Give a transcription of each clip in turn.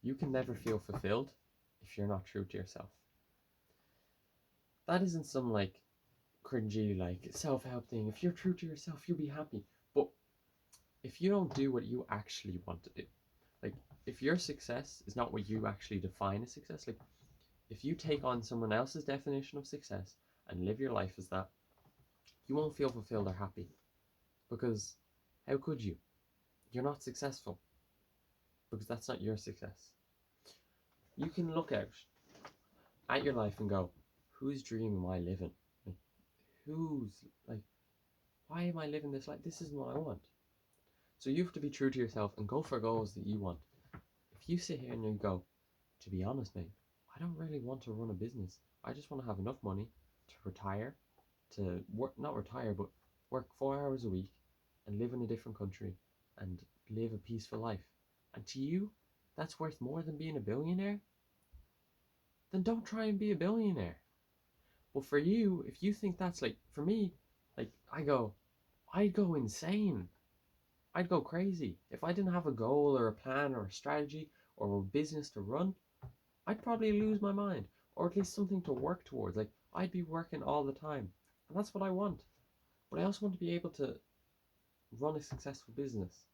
You can never feel fulfilled if you're not true to yourself. That isn't some like cringy like self-help thing. If you're true to yourself, you'll be happy. But if you don't do what you actually want to do, like if your success is not what you actually define as success, like if you take on someone else's definition of success and live your life as that, you won't feel fulfilled or happy. Because how could you? You're not successful because that's not your success. You can look out at your life and go, whose dream am I living? Like, who's like, why am I living this life? This isn't what I want. So you have to be true to yourself and go for goals that you want. If you sit here and you go, to be honest, mate, I don't really want to run a business. I just want to have enough money to retire, to work, not retire, but work 4 hours a week and live in a different country and live a peaceful life. And to you, that's worth more than being a billionaire? Then don't try and be a billionaire. But for you, if you think that's like, for me, like, I'd go insane. I'd go crazy. If I didn't have a goal or a plan or a strategy or a business to run, I'd probably lose my mind, or at least something to work towards. Like, I'd be working all the time. And that's what I want. But I also want to be able to run a successful business.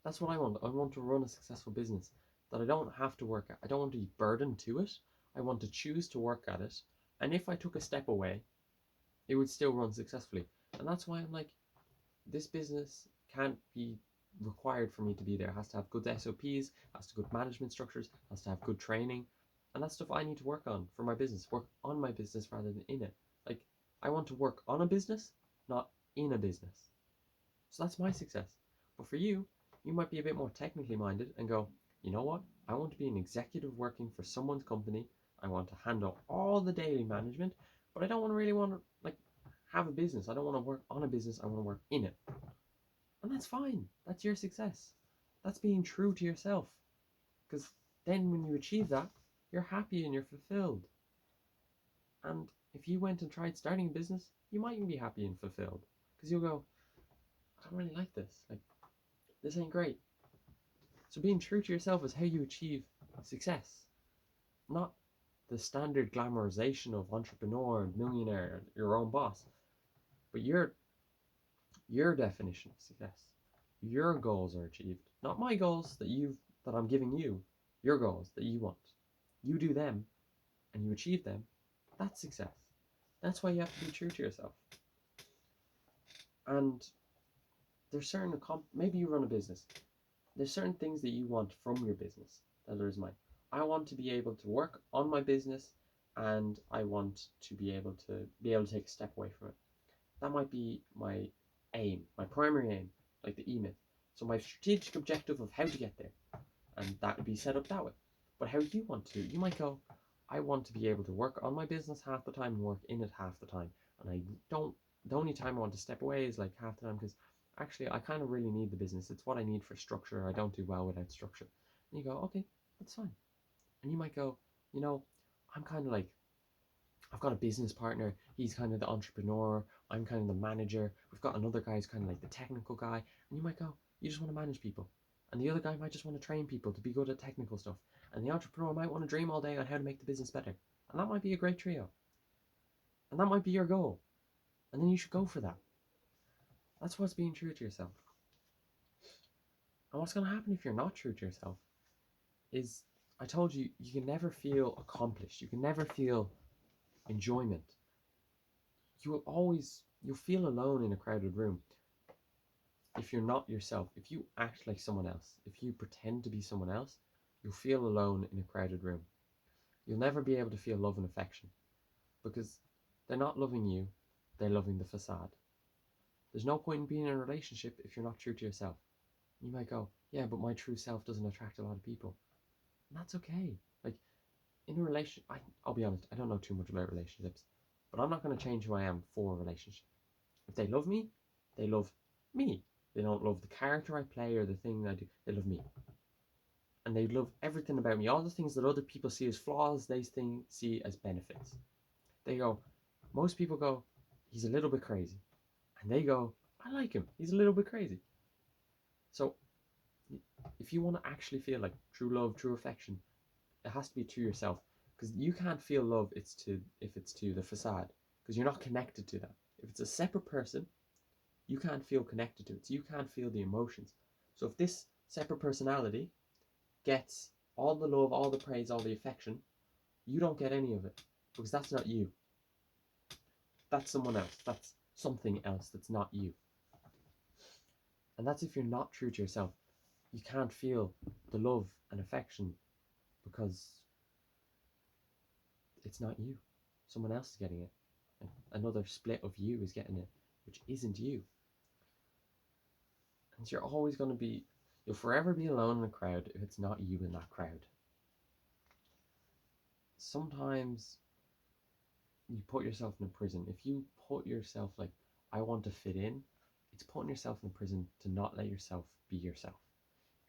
That's what I want. I want to run a successful business that I don't have to work at. I don't want to be burdened to it. I want to choose to work at it. And if I took a step away, it would still run successfully. And that's why I'm like, this business can't be required for me to be there. It has to have good SOPs, has to have good management structures, has to have good training. And that's stuff I need to work on for my business. Work on my business rather than in it. Like, I want to work on a business, not in a business. So that's my success. But for you, you might be a bit more technically minded and go, you know what? I want to be an executive working for someone's company. I want to handle all the daily management, but I don't really want to like have a business. I don't want to work on a business. I want to work in it. And that's fine. That's your success. That's being true to yourself. Because then when you achieve that, you're happy and you're fulfilled. And if you went and tried starting a business, you mightn't be happy and fulfilled. Because you'll go, I don't really like this. Like, this ain't great. So being true to yourself is how you achieve success. Not the standard glamorization of entrepreneur and millionaire, your own boss. But your definition of success. Your goals are achieved. Not my goals that I'm giving you. Your goals that you want. You do them and you achieve them. That's success. That's why you have to be true to yourself. And there's certain maybe you run a business. There's certain things that you want from your business that there is mine. I want to be able to work on my business and I want to be able to take a step away from it. That might be my aim, my primary aim, like the E-Myth. So my strategic objective of how to get there. And that would be set up that way. But how you want to, you might go, I want to be able to work on my business half the time and work in it half the time. And the only time I want to step away is like half the time because actually I kind of really need the business. It's what I need for structure. I don't do well without structure. And you go, okay, that's fine. And you might go, you know, I'm kind of like, I've got a business partner. He's kind of the entrepreneur. I'm kind of the manager. We've got another guy who's kind of like the technical guy. And you might go, you just want to manage people. And the other guy might just want to train people to be good at technical stuff. And the entrepreneur might want to dream all day on how to make the business better. And that might be a great trio. And that might be your goal. And then you should go for that. That's what's being true to yourself. And what's going to happen if you're not true to yourself is, I told you, you can never feel accomplished. You can never feel enjoyment. You'll feel alone in a crowded room if you're not yourself. If you act like someone else, if you pretend to be someone else, you'll feel alone in a crowded room. You'll never be able to feel love and affection because they're not loving you, they're loving the facade. There's no point in being in a relationship if you're not true to yourself. You might go, yeah, but my true self doesn't attract a lot of people. And that's okay. Like, in a relationship, I'll be honest, I don't know too much about relationships, but I'm not going to change who I am for a relationship. If they love me, they love me. They don't love the character I play or the thing I do. They love me. And they love everything about me. All the things that other people see as flaws, they see as benefits. They go, most people go, he's a little bit crazy. And they go, I like him. He's a little bit crazy. So If you want to actually feel like true love, true affection, it has to be to yourself. Because you can't feel love if it's to the facade, because you're not connected to that. If it's a separate person, you can't feel connected to it, so you can't feel the emotions. So if this separate personality gets all the love, all the praise, all the affection, you don't get any of it, because that's not you. That's someone else. That's something else that's not you. And that's if you're not true to yourself. You can't feel the love and affection because it's not you. Someone else is getting it. Another split of you is getting it, which isn't you. And so you'll forever be alone in a crowd if it's not you in that crowd. Sometimes you put yourself in a prison. If you put yourself like, I want to fit in, it's putting yourself in a prison to not let yourself be yourself.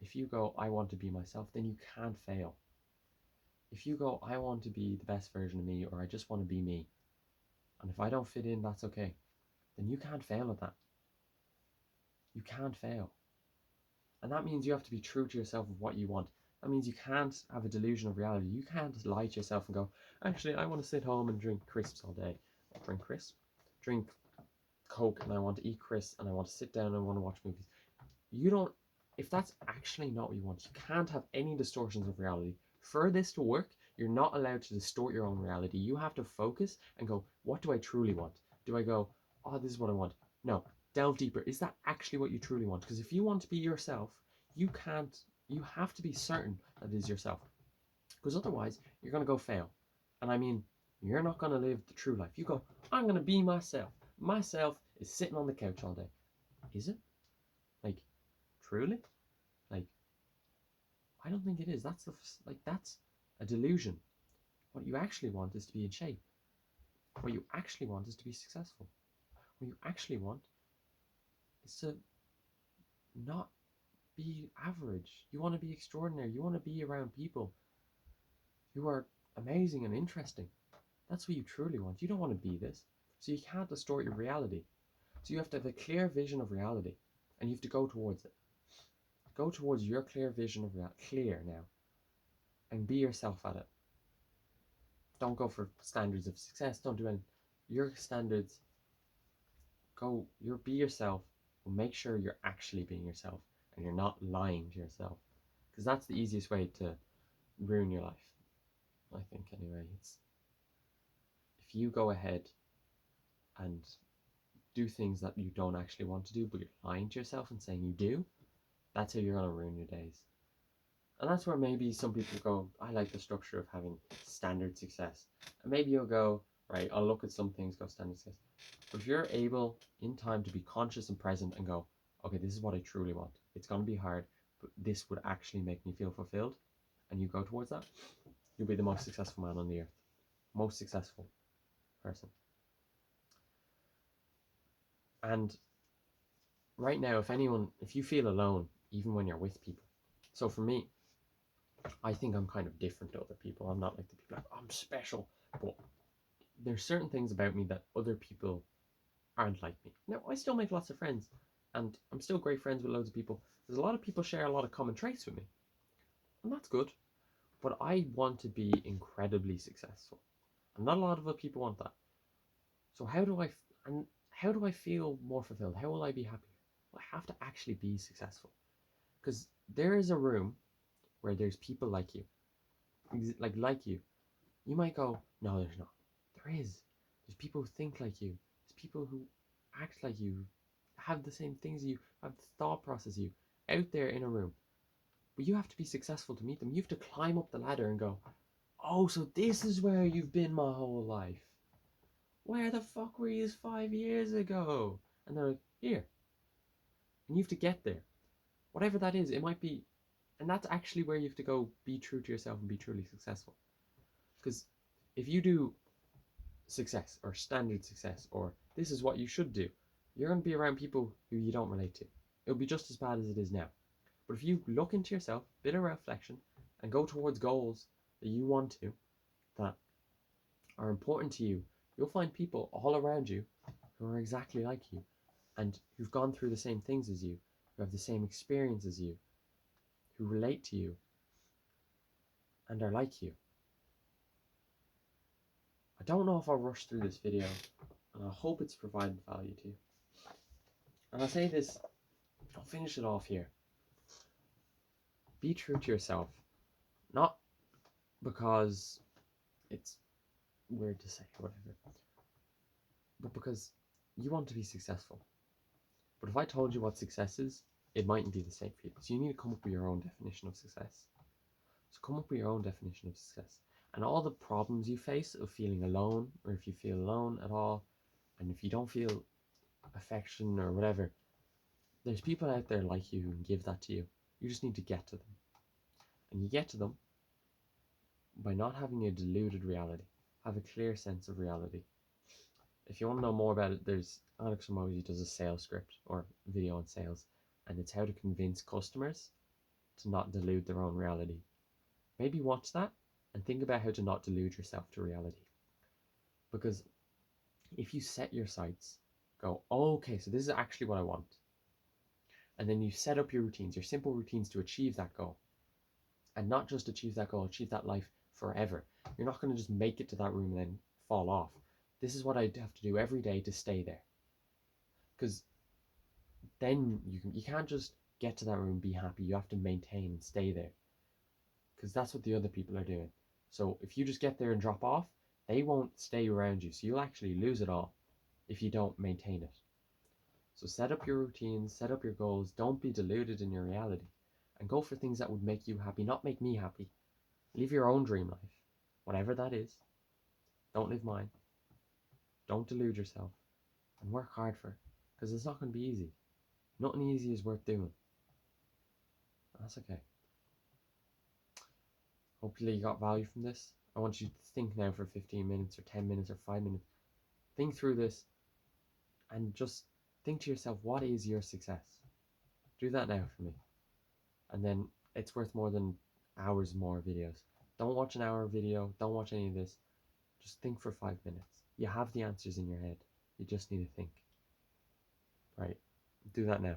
If you go, I want to be myself, then you can't fail. If you go, I want to be the best version of me, or I just want to be me, and if I don't fit in, that's okay, then you can't fail at that. You can't fail. And that means you have to be true to yourself of what you want. That means you can't have a delusion of reality. You can't lie to yourself and go, actually, I want to sit home and drink crisps all day. Drink Coke, and I want to eat crisps, and I want to sit down and I want to watch movies. You don't, if that's actually not what you want, you can't have any distortions of reality. For this to work, you're not allowed to distort your own reality. You have to focus and go, what do I truly want? Do I go, oh, this is what I want? No, delve deeper. Is that actually what you truly want? Because if you want to be yourself, you have to be certain that it is yourself. Because otherwise, you're going to go fail. And I mean, you're not going to live the true life. You go, I'm going to be myself. Myself is sitting on the couch all day. Is it? Like, truly? Like, I don't think it is. That's a delusion. What you actually want is to be in shape. What you actually want is to be successful. What you actually want is to not be average. You want to be extraordinary. You want to be around people who are amazing and interesting. That's what you truly want. You don't want to be this. So you can't distort your reality. So you have to have a clear vision of reality, and you have to go towards it. Go towards your clear vision of reality. Clear now. And be yourself at it. Don't go for standards of success. Don't do anything. Your standards, be yourself. Make sure you're actually being yourself and you're not lying to yourself. Because that's the easiest way to ruin your life. I think anyway. It's if you go ahead and do things that you don't actually want to do, but you're lying to yourself and saying you do, that's how you're going to ruin your days. And that's where maybe some people go, I like the structure of having standard success. And maybe you'll go, right, I'll look at some things, go standard success. But if you're able in time to be conscious and present and go, okay, this is what I truly want. It's going to be hard, but this would actually make me feel fulfilled. And you go towards that, you'll be the most successful man on the earth. Most successful person. And right now, if you feel alone, even when you're with people. So for me, I think I'm kind of different to other people. I'm not like the people like, I'm special. But there's certain things about me that other people aren't like me. Now, I still make lots of friends. And I'm still great friends with loads of people. There's a lot of people share a lot of common traits with me. And that's good. But I want to be incredibly successful. And not a lot of other people want that. So how do I feel more fulfilled? How will I be happier? Well, I have to actually be successful. Because there is a room where there's people like you. Like you. You might go, no, there's not. There is. There's people who think like you. There's people who act like you, have the same things as you, have the thought process as you, out there in a room. But you have to be successful to meet them. You have to climb up the ladder and go, oh, so this is where you've been my whole life. Where the fuck were you 5 years ago? And they're like, here. And you have to get there. Whatever that is, it might be. And that's actually where you have to go be true to yourself and be truly successful. Because if you do success or standard success or this is what you should do, you're going to be around people who you don't relate to. It'll be just as bad as it is now. But if you look into yourself, bit of reflection, and go towards goals that you want to, that are important to you, you'll find people all around you who are exactly like you and who've gone through the same things as you, who have the same experience as you, who relate to you and are like you. I don't know if I'll rush through this video, and I hope it's provided value to you. And I'll say this, I'll finish it off here. Be true to yourself. Not because it's weird to say or whatever, but because you want to be successful. But if I told you what success is, it mightn't be the same for you. So you need to come up with your own definition of success. So come up with your own definition of success. And all the problems you face of feeling alone, or if you feel alone at all, and if you don't feel affection or whatever, there's people out there like you who can give that to you. You just need to get to them. And you get to them by not having a deluded reality. Have a clear sense of reality. If you want to know more about it, there's Alex Hormozi does a sales script or video on sales, and it's how to convince customers to not delude their own reality. Maybe watch that and think about how to not delude yourself to reality. Because if you set your sights, go, oh, okay, so this is actually what I want. And then you set up your routines, your simple routines to achieve that goal. And not just achieve that goal, achieve that life forever. You're not going to just make it to that room and then fall off. This is what I have to do every day to stay there. Because then you can't just get to that room, be happy. You have to maintain and stay there. Because that's what the other people are doing. So if you just get there and drop off, they won't stay around you. So you'll actually lose it all if you don't maintain it. So set up your routines, set up your goals. Don't be deluded in your reality. And go for things that would make you happy, not make me happy. Live your own dream life, whatever that is. Don't live mine. Don't delude yourself. And work hard for it. Because it's not going to be easy. Nothing easy is worth doing. That's okay. Hopefully you got value from this. I want you to think now for 15 minutes or 10 minutes or 5 minutes. Think through this and just think to yourself, what is your success? Do that now for me. And then it's worth more than hours more videos. Don't watch an hour video. Don't watch any of this. Just think for 5 minutes. You have the answers in your head. You just need to think. Right. Do that now.